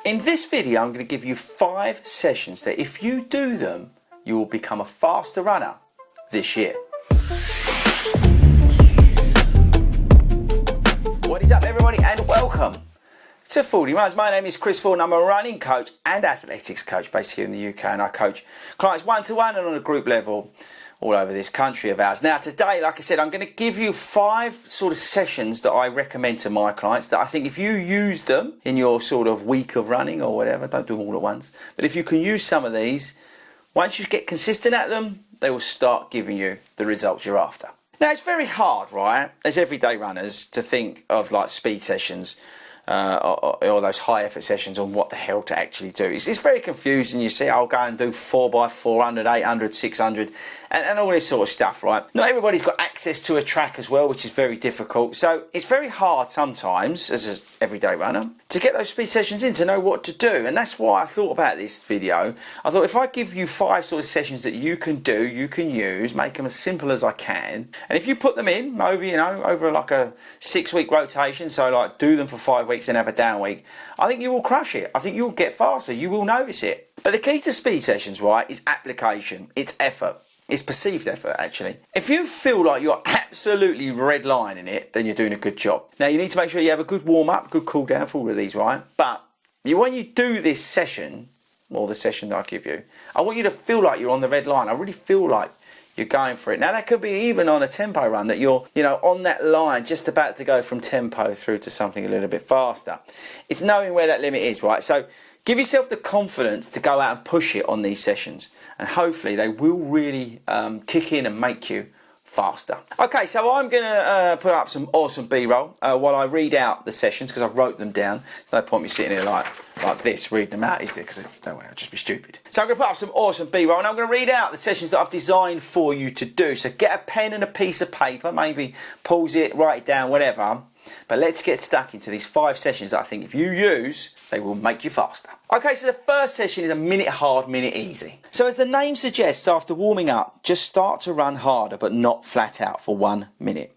In this video, I'm going to give you 5 sessions that if you do them, you will become a faster runner this year. What is up, everybody, and welcome to Fordy Runs. My name is Chris Ford and I'm a running coach and athletics coach based here in the UK, and I coach clients one-to-one and on a group level all over this country of ours. Now today, like I said, I'm going to give you 5 sort of sessions that I recommend to my clients that I think if you use them in your sort of week of running or whatever, don't do them all at once, but if you can use some of these, once you get consistent at them, they will start giving you the results you're after. Now it's very hard, right, as everyday runners to think of like speed sessions or those high effort sessions on what the hell to actually do. It's very confusing. You see, I'll go and do 4x400, 800, 600 and all this sort of stuff, right? Not everybody's got access to a track as well, which is very difficult. So it's very hard sometimes as an everyday runner to get those speed sessions in, to know what to do. And that's why I thought about this video. I thought if I give you 5 sort of sessions that you can do, you can use, make them as simple as I can. And if you put them in over, over like a 6-week rotation, so like do them for 5 weeks and have a down week, I think you will crush it. I think you'll get faster. You will notice it. But the key to speed sessions, right, is application. It's effort. It's perceived effort, actually. If you feel like you're absolutely redlining it, then you're doing a good job. Now, you need to make sure you have a good warm-up, good cool-down for all of these, right? But when you do this session, or the session that I give you, I want you to feel like you're on the red line. I really feel like you're going for it. Now, that could be even on a tempo run, that you're, on that line, just about to go from tempo through to something a little bit faster. It's knowing where that limit is, right? So give yourself the confidence to go out and push it on these sessions, and hopefully they will really kick in and make you faster. Okay, so I'm going to put up some awesome B-roll while I read out the sessions, because I wrote them down. There's no point me sitting here like this reading them out, is there? Because no way, I'll just be stupid. So I'm going to put up some awesome B-roll, and I'm going to read out the sessions that I've designed for you to do. So get a pen and a piece of paper, maybe pause it, write it down, whatever. But let's get stuck into these 5 sessions that I think if you use, they will make you faster. Okay, so the first session is a minute hard, minute easy. So as the name suggests, after warming up, just start to run harder, but not flat out for 1 minute.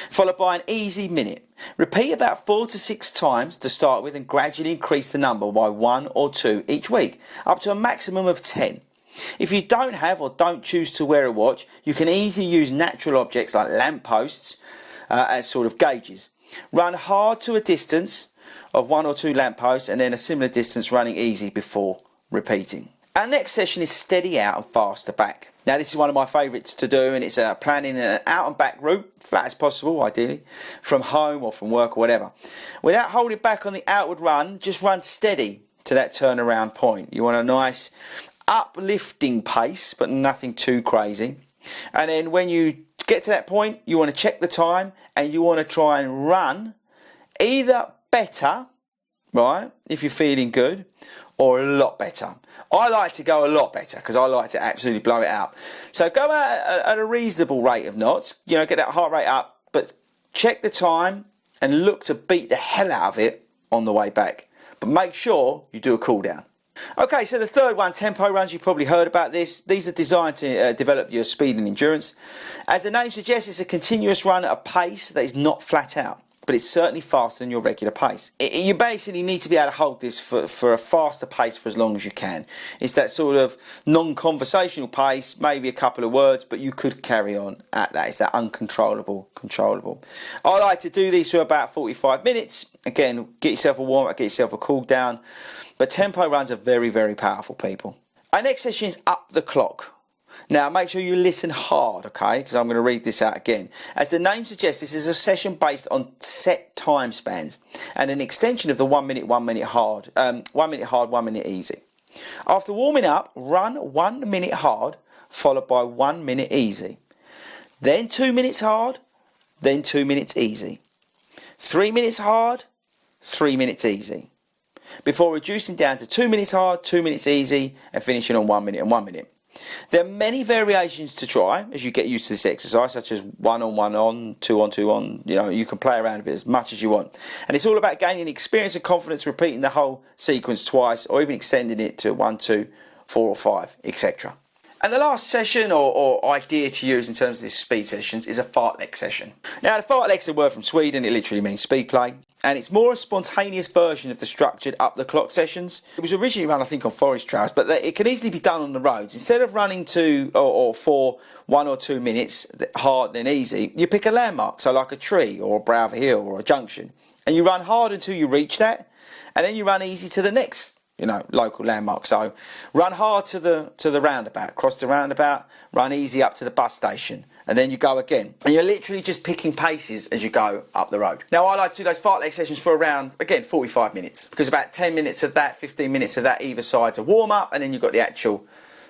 Followed by an easy minute. Repeat about 4 to 6 times to start with, and gradually increase the number by 1 or 2 each week, up to a maximum of 10. If you don't have or don't choose to wear a watch, you can easily use natural objects like lampposts as sort of gauges. Run hard to a distance of 1 or 2 lampposts, and then a similar distance running easy before repeating. Our next session is steady out and faster back. Now this is one of my favourites to do, and it's planning an out and back route, flat as possible ideally, from home or from work or whatever. Without holding back on the outward run, just run steady to that turnaround point. You want a nice uplifting pace, but nothing too crazy. And then when you get to that point, you want to check the time, and you want to try and run either better, right, if you're feeling good, or a lot better. I like to go a lot better because I like to absolutely blow it out. So go out at a reasonable rate of knots, get that heart rate up, but check the time and look to beat the hell out of it on the way back. But make sure you do a cool down. Okay, so the third one, tempo runs. You've probably heard about this. These are designed to develop your speed and endurance. As the name suggests, it's a continuous run at a pace that is not flat out, but it's certainly faster than your regular pace. You basically need to be able to hold this for a faster pace for as long as you can. It's that sort of non-conversational pace, maybe a couple of words, but you could carry on at that. It's that uncontrollable, controllable. I like to do these for about 45 minutes. Again, get yourself a warm-up, get yourself a cool down. But tempo runs are very, very powerful, people. Our next session is up the clock. Now, make sure you listen hard, okay, because I'm going to read this out again. As the name suggests, this is a session based on set time spans and an extension of the 1 minute, 1 minute hard, 1 minute hard, 1 minute easy. After warming up, run 1 minute hard, followed by 1 minute easy. Then 2 minutes hard, then 2 minutes easy. 3 minutes hard, 3 minutes easy. Before reducing down to 2 minutes hard, 2 minutes easy, and finishing on 1 minute and 1 minute. There are many variations to try as you get used to this exercise, such as 1 on 1 on, 2 on 2 on. You can play around with it as much as you want. And it's all about gaining experience and confidence, repeating the whole sequence twice, or even extending it to 1, 2, 4 or 5, etc. And the last session or idea to use in terms of these speed sessions is a fartlek session. Now, the fartlek's a word from Sweden. It literally means speed play. and it's more a spontaneous version of the structured up the clock sessions. It was originally run, I think, on forest trails, but it can easily be done on the roads. Instead of running for 1 or 2 minutes, hard and easy, you pick a landmark, so like a tree or a brow of a hill or a junction, and you run hard until you reach that, and then you run easy to the next, local landmark. So run hard to the roundabout, cross the roundabout, run easy up to the bus station, and then you go again. And you're literally just picking paces as you go up the road. Now, I like to do those fartlek sessions for around, again, 45 minutes, because about 10 minutes of that, 15 minutes of that either side to warm up, and then you've got the actual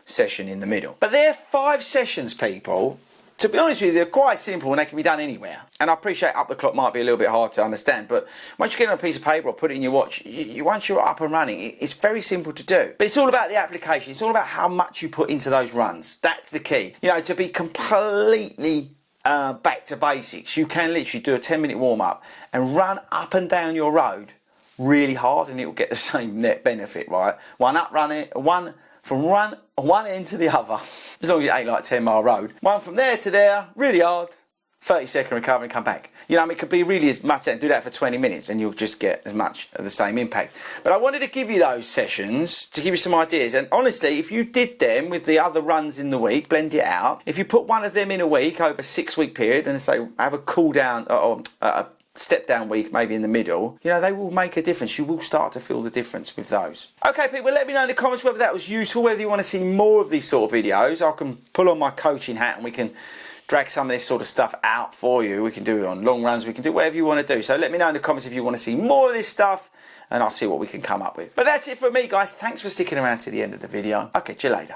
session in the middle. But they're 5 sessions, people. To be honest with you, they're quite simple and they can be done anywhere. And I appreciate up the clock might be a little bit hard to understand, but once you get it on a piece of paper or put it in your watch, once you're up and running, it's very simple to do. But it's all about the application. It's all about how much you put into those runs. That's the key. To be completely back to basics, you can literally do a 10-minute warm-up and run up and down your road really hard, and it will get the same net benefit, right? From one end to the other, as long as it ain't like 10-mile road. One from there to there, really hard, 30-second recovery and come back. It could be really as much, do that for 20 minutes and you'll just get as much of the same impact. But I wanted to give you those sessions to give you some ideas. And honestly, if you did them with the other runs in the week, blend it out. If you put one of them in a week over a 6-week period and say have a cool down or a step down week maybe in the middle, they will make a difference. You will start to feel the difference with those. Okay, people, let me know in the comments whether that was useful, whether you want to see more of these sort of videos. I can pull on my coaching hat and we can drag some of this sort of stuff out for you. We can do it on long runs, we can do whatever you want to do. So let me know in the comments if you want to see more of this stuff, and I'll see what we can come up with. But that's it for me, guys. Thanks for sticking around to the end of the video. I'll catch you later.